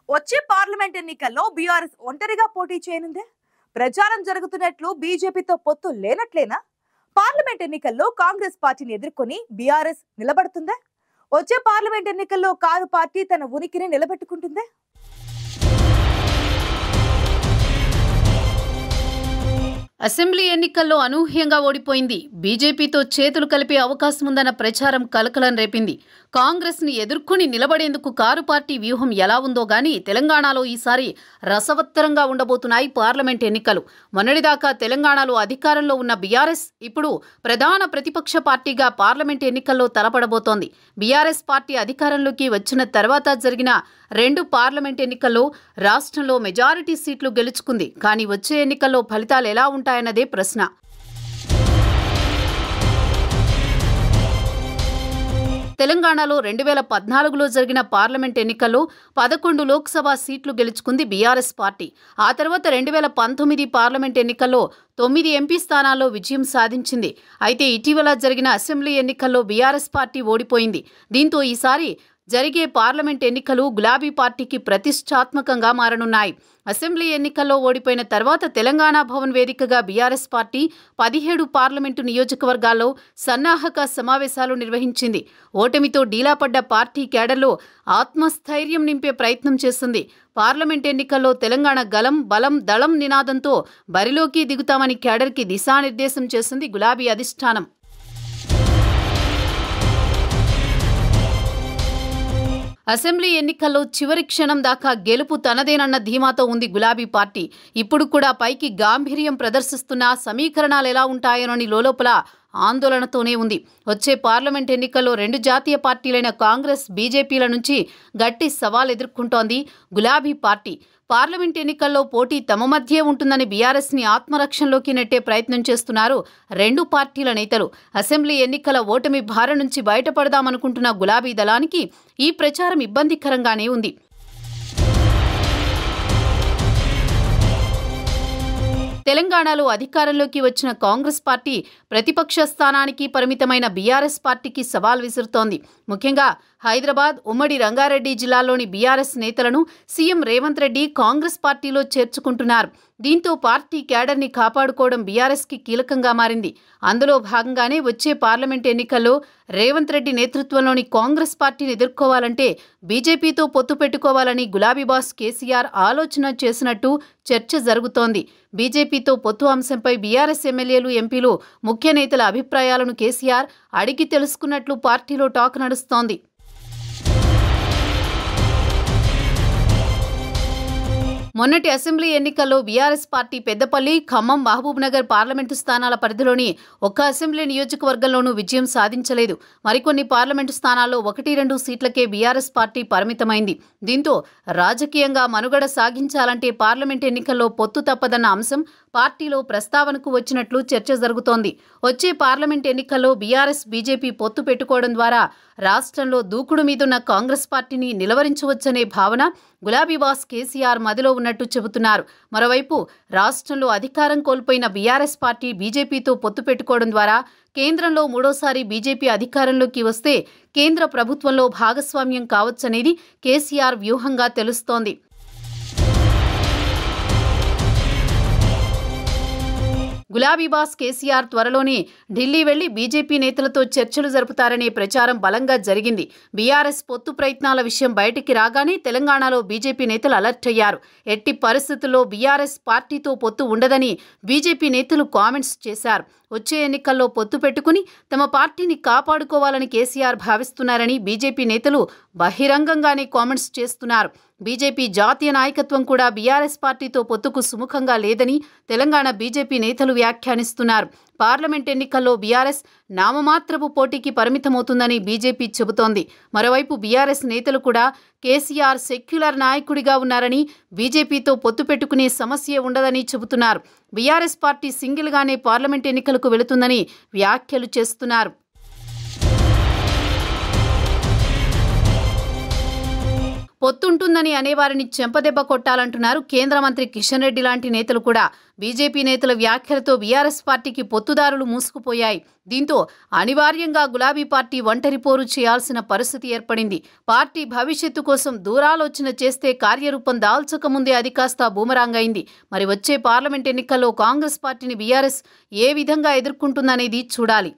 వచ్చే పార్లమెంట్ ఎన్నికల్లో బీఆర్ఎస్ ఒంటరిగా పోటీ చేయనుందే? ప్రచారం జరుగుతున్నట్లు బీజేపీతో పొత్తు లేనట్లేనా? పార్లమెంట్ ఎన్నికల్లో కాంగ్రెస్ పార్టీని ఎదుర్కొని బీఆర్ఎస్ నిలబడుతుందా? వచ్చే పార్లమెంట్ ఎన్నికల్లో కారు పార్టీ తన ఉనికిని నిలబెట్టుకుంటుందా? అసెంబ్లీ ఎన్నికల్లో అనూహ్యంగా ఓడిపోయింది. బీజేపీతో చేతులు కలిపే అవకాశం ఉందన్న ప్రచారం కలకలం రేపింది. కాంగ్రెస్ ని ఎదుర్కొని నిలబడేందుకు కారు పార్టీ వ్యూహం ఎలా ఉందో గానీ తెలంగాణలో ఈసారి రసవత్తరంగా ఉండబోతున్నాయి పార్లమెంట్ ఎన్నికలు. మొన్నటిదాకా తెలంగాణలో అధికారంలో ఉన్న బీఆర్ఎస్ ఇప్పుడు ప్రధాన ప్రతిపక్ష పార్టీగా పార్లమెంట్ ఎన్నికల్లో తలపడబోతోంది. బీఆర్ఎస్ పార్టీ అధికారంలోకి వచ్చిన తర్వాత జరిగిన 2 పార్లమెంట్ ఎన్నికల్లో రాష్ట్రంలో మెజారిటీ సీట్లు గెలుచుకుంది. కానీ వచ్చే ఎన్నికల్లో ఫలితాలు ఎలా ఉంటాయన్నదే ప్రశ్న. తెలంగాణలో 2014లో జరిగిన పార్లమెంట్ ఎన్నికల్లో 11 లోక్సభ సీట్లు గెలుచుకుంది బీఆర్ఎస్ పార్టీ. ఆ తర్వాత 2019 పార్లమెంట్ ఎన్నికల్లో 9 ఎంపీ స్థానాల్లో విజయం సాధించింది. అయితే ఇటీవల జరిగిన అసెంబ్లీ ఎన్నికల్లో బీఆర్ఎస్ పార్టీ ఓడిపోయింది. దీంతో ఈసారి జరిగే పార్లమెంట్ ఎన్నికలు గులాబీ పార్టీకి ప్రతిష్టాత్మకంగా మారనున్నాయి. అసెంబ్లీ ఎన్నికల్లో ఓడిపోయిన తర్వాత తెలంగాణ భవన్ వేదికగా బీఆర్ఎస్ పార్టీ 17 పార్లమెంటు నియోజకవర్గాల్లో సన్నాహక సమావేశాలు నిర్వహించింది. ఓటమితో డీలాపడ్డ పార్టీ కేడర్లో ఆత్మస్థైర్యం నింపే ప్రయత్నం చేస్తుంది. పార్లమెంట్ ఎన్నికల్లో తెలంగాణ గలం బలం దళం నినాదంతో బరిలోకి దిగుతామని కేడర్కి దిశానిర్దేశం చేసింది గులాబీ అధిష్టానం. అసెంబ్లీ ఎన్నికల్లో చివరి క్షణం దాకా గెలుపు తనదేనన్న ధీమాతో ఉంది గులాబీ పార్టీ. ఇప్పుడు కూడా పైకి గాంభీర్యం ప్రదర్శిస్తున్న సమీకరణాలు ఎలా ఉంటాయోనని లోలోపల ఆందోళనతోనే ఉంది. వచ్చే పార్లమెంట్ ఎన్నికల్లో 2 జాతీయ పార్టీలైన కాంగ్రెస్, బీజేపీల నుంచి గట్టి సవాల్ ఎదుర్కొంటోంది గులాబీ పార్టీ. పార్లమెంట్ ఎన్నికల్లో పోటీ తమ మధ్యే ఉంటుందని బీఆర్ఎస్ ని ఆత్మరక్షణలోకి నెట్టే ప్రయత్నం చేస్తున్నారు 2 పార్టీల నేతలు. అసెంబ్లీ ఎన్నికల ఓటమి భారం నుంచి బయటపడదామనుకుంటున్న గులాబీ దళానికి ఈ ప్రచారం ఇబ్బందికరంగానే ఉంది. తెలంగాణలో అధికారంలోకి వచ్చిన కాంగ్రెస్ పార్టీ ప్రతిపక్ష స్థానానికి పరిమితమైన బీఆర్ఎస్ పార్టీకి సవాల్ విసురుతోంది. ముఖ్యంగా హైదరాబాద్, ఉమ్మడి రంగారెడ్డి జిల్లాల్లోని బీఆర్ఎస్ నేతలను సీఎం రేవంత్ రెడ్డి కాంగ్రెస్ పార్టీలో చేర్చుకుంటున్నారు. దీంతో పార్టీ క్యాడర్ని కాపాడుకోవడం బీఆర్ఎస్కి కీలకంగా మారింది. అందులో భాగంగానే వచ్చే పార్లమెంట్ ఎన్నికల్లో రేవంత్ రెడ్డి నేతృత్వంలోని కాంగ్రెస్ పార్టీని ఎదుర్కోవాలంటే బీజేపీతో పొత్తు పెట్టుకోవాలని గులాబీ బాస్ కేసీఆర్ ఆలోచన చేసినట్టు చర్చ జరుగుతోంది. బీజేపీతో పొత్తు అంశంపై బీఆర్ఎస్ ఎమ్మెల్యేలు, ఎంపీలు, ముఖ్య నేతల అభిప్రాయాలను కేసీఆర్ అడిగి తెలుసుకున్నట్లు పార్టీలో టాక్ నడుస్తోంది. మొన్నటి అసెంబ్లీ ఎన్నికల్లో BRS party Peddapalli, Khammam, Mahbubnagar parliament స్థానాల పరిధిలోని ఒక్క అసెంబ్లీ నియోజకవర్గంలోనూ విజయం సాధించలేదు. మరికొన్ని పార్లమెంటు స్థానాల్లో 1-2 సీట్లకే బీఆర్ఎస్ పార్టీ పరిమితమైంది. దీంతో రాజకీయంగా మనుగడ సాగించాలంటే పార్లమెంట్ ఎన్నికల్లో పొత్తు తప్పదన్న అంశం పార్టీలో ప్రస్తావనకు వచ్చినట్లు చర్చ జరుగుతోంది. వచ్చే పార్లమెంట్ ఎన్నికల్లో బీఆర్ఎస్, బీజేపీ పొత్తు పెట్టుకోవడం ద్వారా రాష్ట్రంలో దూకుడు మీదున్న కాంగ్రెస్ పార్టీని నిలవరించవచ్చనే భావన గులాబీ బాస్ కేసీఆర్ మదిలో ఉన్నట్టు చెబుతున్నారు. మరోవైపు రాష్ట్రంలో అధికారం కోల్పోయిన బీఆర్ఎస్ పార్టీ బీజేపీతో పొత్తు పెట్టుకోవడం ద్వారా కేంద్రంలో 3వసారి బీజేపీ అధికారంలోకి వస్తే కేంద్ర ప్రభుత్వంలో భాగస్వామ్యం కావచ్చనేది కేసీఆర్ వ్యూహంగా తెలుస్తోంది. గులాబీ బాస్ కేసీఆర్ త్వరలోనే ఢిల్లీ వెళ్లి బీజేపీ నేతలతో చర్చలు జరుపుతారనే ప్రచారం బలంగా జరిగింది. బీఆర్ఎస్ పొత్తు ప్రయత్నాల విషయం బయటికి రాగానే తెలంగాణలో బీజేపీ నేతలు అలర్ట్ అయ్యారు. ఎట్టి పరిస్థితుల్లో బీఆర్ఎస్ పార్టీతో పొత్తు ఉండదని బీజేపీ నేతలు కామెంట్స్ చేశారు. వచ్చే ఎన్నికల్లో పొత్తు పెట్టుకుని తమ పార్టీని కాపాడుకోవాలని కేసీఆర్ భావిస్తున్నారని బీజేపీ నేతలు బహిరంగంగానే కామెంట్స్ చేస్తున్నారు. బీజేపీ జాతీయ నాయకత్వం కూడా బీఆర్ఎస్ పార్టీతో పొత్తుకు సుముఖంగా లేదని తెలంగాణ బీజేపీ నేతలు వ్యాఖ్యానిస్తున్నారు. పార్లమెంట్ ఎన్నికల్లో బీఆర్ఎస్ నామమాత్రపు పోటీకి పరిమితమవుతుందని బీజేపీ చెబుతోంది. మరోవైపు బీఆర్ఎస్ నేతలు కూడా కేసీఆర్ సెక్యులర్ నాయకుడిగా ఉన్నారని, బీజేపీతో పొత్తు పెట్టుకునే సమస్య ఉండదని చెబుతున్నారు. బీఆర్ఎస్ పార్టీ సింగిల్గానే పార్లమెంట్ ఎన్నికలకు వెళుతుందని వ్యాఖ్యలు చేస్తున్నారు. పొత్తుంటుందని అనేవారిని చెంపదెబ్బ కొట్టాలంటున్నారు కేంద్ర మంత్రి కిషన్ రెడ్డి లాంటి నేతలు కూడా. బీజేపీ నేతల వ్యాఖ్యలతో బీఆర్ఎస్ పార్టీకి పొత్తుదారులు మూసుకుపోయాయి. దీంతో అనివార్యంగా గులాబీ పార్టీ ఒంటరి పోరు చేయాల్సిన పరిస్థితి ఏర్పడింది. పార్టీ భవిష్యత్తు కోసం దూరాలోచన చేస్తే కార్యరూపం దాల్చకముందే అది కాస్త బూమరాంగ్ అయింది. మరి వచ్చే పార్లమెంట్ ఎన్నికల్లో కాంగ్రెస్ పార్టీని బీఆర్ఎస్ ఏ విధంగా ఎదుర్కొంటుందనేది చూడాలి.